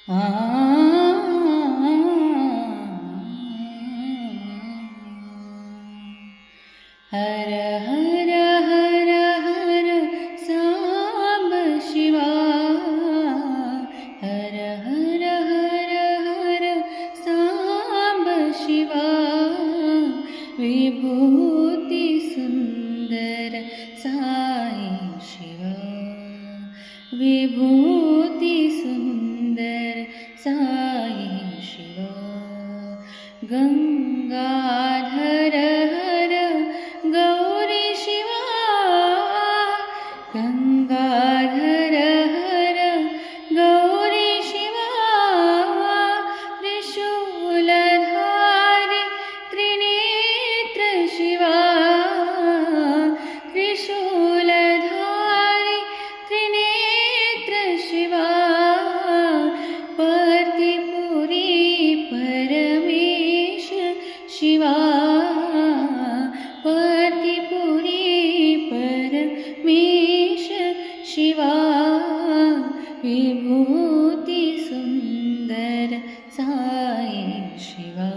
आ हर हर हर हर सांब शिवा हर हर हर हर सांब शिवा विभूति सुंदर साई शिवा विभूति सुंदर साई शिवा गंगाधर हर गौरी शिवा गंगाधर हर गौरी शिवा त्रिशूलधारी त्रिनेत्र शिवा त्रिशूलधारी त्रिनेत्र शिवा पर्तिपुरी परमेश शिवा पर्तिपुरी परमेश शिवा विभूति सुंदर साई शिवा